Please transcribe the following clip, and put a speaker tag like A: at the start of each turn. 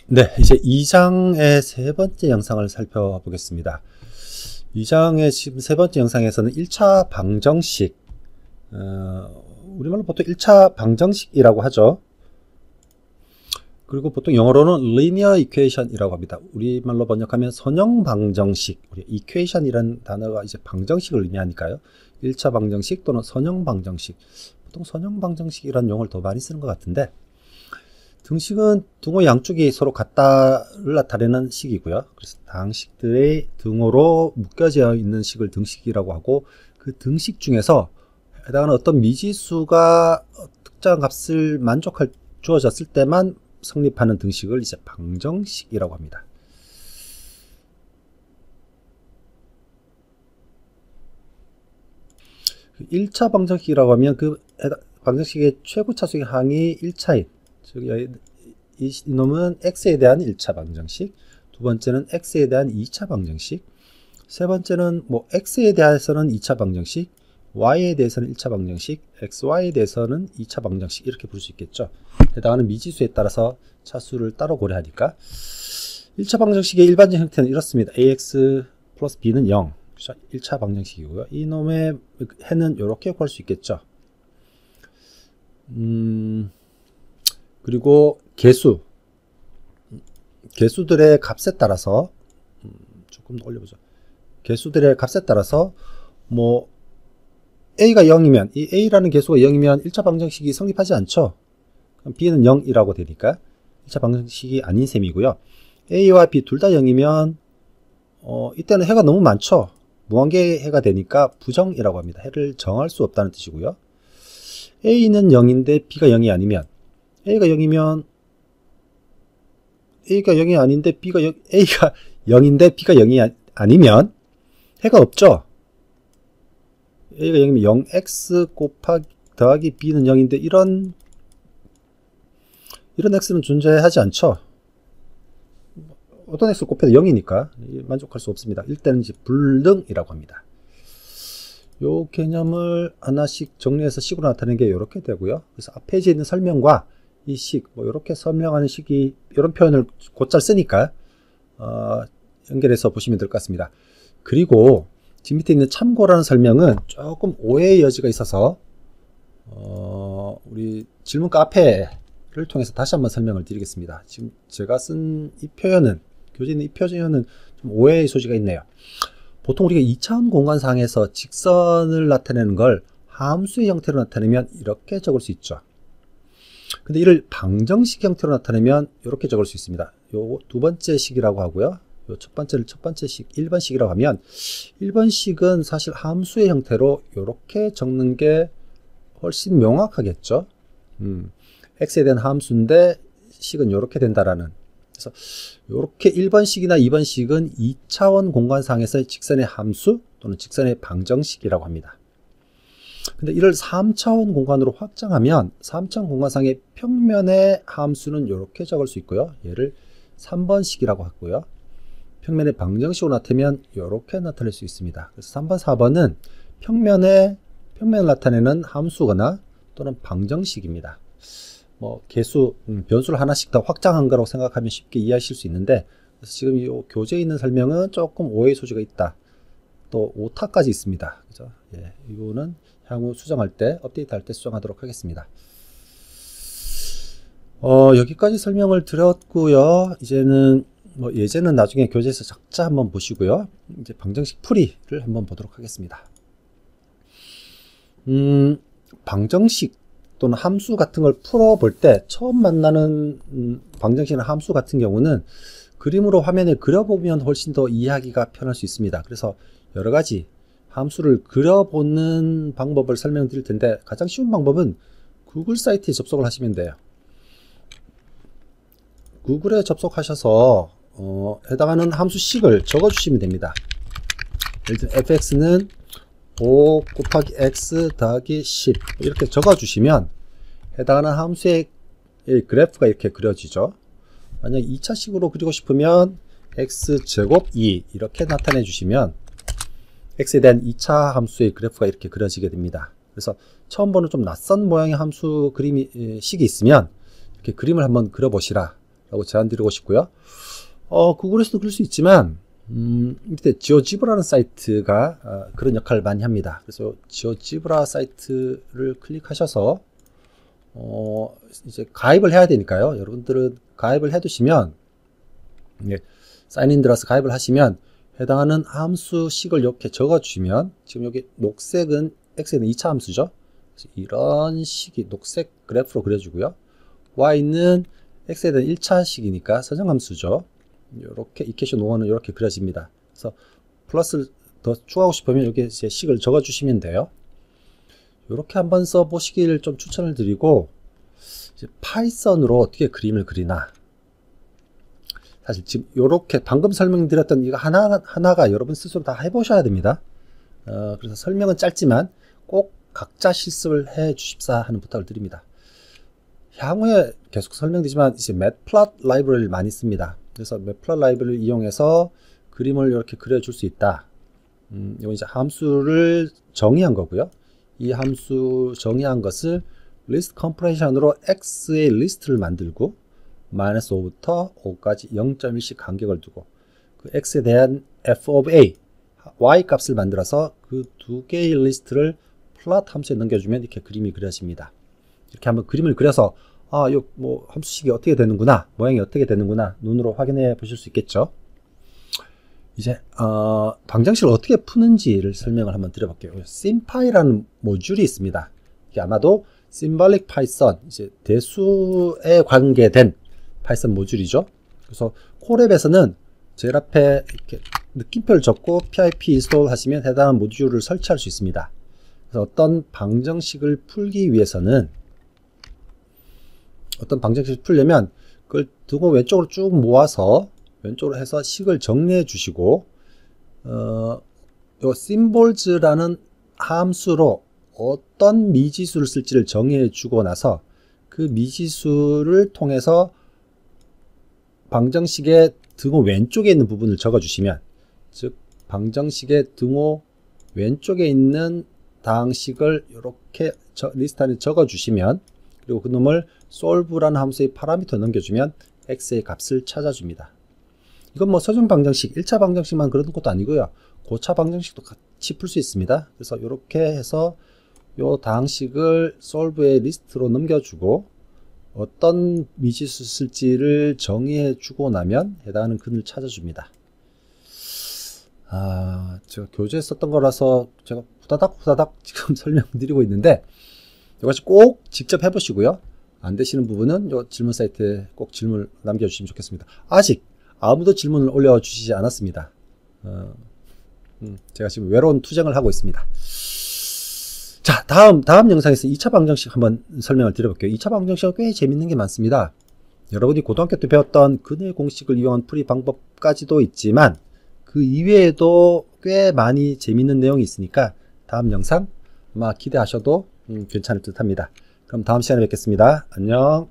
A: 네, 이제 2장의 세 번째 영상을 살펴보겠습니다. 2장의 지금 세 번째 영상에서는 1차 방정식, 우리말로 보통 1차 방정식이라고 하죠. 그리고 보통 영어로는 linear equation이라고 합니다. 우리말로 번역하면 선형 방정식, equation이라는 단어가 이제 방정식을 의미하니까요. 1차 방정식 또는 선형 방정식, 보통 선형 방정식이라는 용어를 더 많이 쓰는 것 같은데, 등식은 등호 양쪽이 서로 같다를 나타내는 식이고요. 그래서 다항식들의 등호로 묶여져 있는 식을 등식이라고 하고, 그 등식 중에서 해당하는 어떤 미지수가 특정 값을 주어졌을 때만 성립하는 등식을 이제 방정식이라고 합니다. 그 1차 방정식이라고 하면 그 방정식의 최고 차수의 항이 1차인, 즉 이놈은 x에 대한 1차 방정식, 두 번째는 x에 대한 2차 방정식, 세 번째는 뭐 x에 대해서는 2차 방정식, y에 대해서는 1차 방정식, xy에 대해서는 2차 방정식, 이렇게 부를 수 있겠죠. 해당하는 미지수에 따라서 차수를 따로 고려하니까 1차 방정식의 일반적 형태는 이렇습니다. ax 플러스 b는 0, 1차 방정식이고요. 이놈의 해는 이렇게 구할 수 있겠죠. 그리고 개수들의 값에 따라서 조금 더 올려보죠. 개수들의 값에 따라서 뭐 a가 0이면, 이 a라는 개수가 0이면 1차 방정식이 성립하지 않죠. 그럼 b는 0이라고 되니까 1차 방정식이 아닌 셈이고요. a와 b 둘 다 0이면 이때는 해가 너무 많죠. 무한개의 해가 되니까 부정이라고 합니다. 해를 정할 수 없다는 뜻이고요. a는 0인데 b가 0이 아니면, a가 0이면 a가 0이 아닌데 a가 0인데 b가 0이 아니면 해가 없죠. a가 0이면 0x 더하기 b는 0인데 이런 x는 존재하지 않죠. 어떤 x를 곱해도 0이니까 만족할 수 없습니다. 이때는 이제 불능이라고 합니다. 요 개념을 하나씩 정리해서 식으로 나타내는 게 이렇게 되고요. 그래서 앞에 있는 설명과 이 식, 뭐 이렇게 설명하는 식이 이런 표현을 곧잘 쓰니까 연결해서 보시면 될 것 같습니다. 그리고 지금 밑에 있는 참고라는 설명은 조금 오해의 여지가 있어서 우리 질문 카페를 통해서 다시 한번 설명을 드리겠습니다. 지금 제가 쓴 이 표현은, 교재에 있는 이 표현은 좀 오해의 소지가 있네요. 보통 우리가 2차원 공간상에서 직선을 나타내는 걸 함수의 형태로 나타내면 이렇게 적을 수 있죠. 근데 이를 방정식 형태로 나타내면 이렇게 적을 수 있습니다. 요 두 번째 식이라고 하고요. 요 첫 번째 식, 1번 식이라고 하면 1번 식은 사실 함수의 형태로 이렇게 적는 게 훨씬 명확하겠죠. x에 대한 함수인데 식은 이렇게 된다라는. 그래서 이렇게 1번 식이나 2번 식은 2차원 공간상에서의 직선의 함수 또는 직선의 방정식이라고 합니다. 근데 이를 3차원 공간으로 확장하면 3차원 공간상의 평면의 함수는 이렇게 적을 수 있고요. 얘를 3번 식이라고 하고요. 평면의 방정식으로 나타내면 이렇게 나타낼 수 있습니다. 그래서 3번, 4번은 평면을 나타내는 함수거나 또는 방정식입니다. 뭐 변수를 하나씩 더 확장한 거라고 생각하면 쉽게 이해하실 수 있는데, 그래서 지금 이 교재에 있는 설명은 조금 오해의 소지가 있다. 또 오타까지 있습니다. 그죠? 예, 이거는 향후 수정할 때, 업데이트할 때 수정하도록 하겠습니다. 여기까지 설명을 드렸고요. 이제는 뭐 예제는 나중에 교재에서 작자 한번 보시고요. 이제 방정식 풀이를 한번 보도록 하겠습니다. 방정식 또는 함수 같은 걸 풀어볼 때 처음 만나는 방정식이나 함수 같은 경우는 그림으로 화면에 그려보면 훨씬 더 이해하기가 편할 수 있습니다. 그래서 여러 가지 함수를 그려보는 방법을 설명드릴 텐데, 가장 쉬운 방법은 구글 사이트에 접속을 하시면 돼요. 구글에 접속하셔서 해당하는 함수식을 적어주시면 됩니다. 예를 들어 fx는 5 곱하기 x 더하기 10 이렇게 적어주시면 해당하는 함수의 그래프가 이렇게 그려지죠. 만약 2차식으로 그리고 싶으면 x제곱 2 이렇게 나타내 주시면 x에 대한 2차 함수의 그래프가 이렇게 그려지게 됩니다. 그래서 처음 보는 좀 낯선 모양의 함수 식이 있으면 이렇게 그림을 한번 그려보시라, 라고 제안드리고 싶고요. 구글에서도 그럴 수 있지만 밑에 지오지브라는 사이트가 그런 역할을 많이 합니다. 그래서 지오지브라 사이트를 클릭하셔서 이제 가입을 해야 되니까요. 여러분들은 가입을 해두시면 사인인 들어서 가입을 하시면 해당하는 함수식을 이렇게 적어주시면 지금 여기 녹색은 x는 2차 함수죠. 그래서 이런 식이 녹색 그래프로 그려주고요. y는 x에 대한 1차 식이니까 서정함수죠. 이렇게 이퀘이션 5는 이렇게 그려집니다. 그래서 플러스를 더 추가하고 싶으면 여기에 제 식을 적어주시면 돼요. 이렇게 한번 써보시기를 좀 추천을 드리고, 이제 파이썬으로 어떻게 그림을 그리나. 사실 지금 이렇게 방금 설명드렸던 이거 하나가 여러분 스스로 다 해보셔야 됩니다. 그래서 설명은 짧지만 꼭 각자 실습을 해 주십사 하는 부탁을 드립니다. 향후에 계속 설명드리지만 이제 매플롯 라이브러리를 많이 씁니다. 그래서 매플롯 라이브러리를 이용해서 그림을 이렇게 그려줄 수 있다. 이건 이제 함수를 정의한 거고요. 이 함수 정의한 것을 리스트 컴프레션으로 x의 리스트를 만들고 -5부터 5까지 0.1씩 간격을 두고 그 x에 대한 f of a, y 값을 만들어서 그 두 개의 리스트를 플롯 함수에 넘겨주면 이렇게 그림이 그려집니다. 이렇게 한번 그림을 그려서 요 뭐 함수식이 어떻게 되는구나, 모양이 어떻게 되는구나 눈으로 확인해 보실 수 있겠죠. 이제 방정식을 어떻게 푸는지를 설명을 한번 드려볼게요. sympy라는 모듈이 있습니다. 이게 아마도 symbolic python, 이제 대수에 관계된 파이썬 모듈이죠. 그래서 콜앱에서는 제일 앞에 이렇게 느낌표를 적고 pip install 하시면 해당하는 모듈을 설치할 수 있습니다. 그래서 어떤 방정식을 풀기 위해서는, 어떤 방정식을 풀려면 그걸 두고 왼쪽으로 쭉 모아서 왼쪽으로 해서 식을 정리해 주시고, 요 symbols라는 함수로 어떤 미지수를 쓸지를 정해 주고 나서 그 미지수를 통해서 방정식의 등호 왼쪽에 있는 부분을 적어 주시면, 즉 방정식의 등호 왼쪽에 있는 다항식을 이렇게 리스트 안에 적어 주시면, 그리고 그 놈을 solve라는 함수의 파라미터 넘겨주면 x의 값을 찾아줍니다. 이건 뭐 서정 방정식, 1차 방정식만 그런 것도 아니고요. 고차 방정식도 같이 풀 수 있습니다. 그래서 이렇게 해서 요 다항식을 solve의 리스트로 넘겨주고 어떤 미지수 쓸지를 정의해 주고 나면 해당하는 근을 찾아줍니다. 제가 교재에 썼던 거라서 제가 후다닥 지금 설명드리고 있는데, 이것이 꼭 직접 해보시고요. 안 되시는 부분은 요 질문 사이트에 꼭 질문을 남겨주시면 좋겠습니다. 아직 아무도 질문을 올려주시지 않았습니다. 제가 지금 외로운 투쟁을 하고 있습니다. 자, 다음 영상에서 2차 방정식 한번 설명을 드려볼게요. 2차 방정식은 꽤 재밌는 게 많습니다. 여러분이 고등학교 때 배웠던 근의 공식을 이용한 풀이 방법까지도 있지만 그 이외에도 꽤 많이 재밌는 내용이 있으니까 다음 영상 아마 기대하셔도 괜찮을 듯 합니다. 그럼 다음 시간에 뵙겠습니다. 안녕.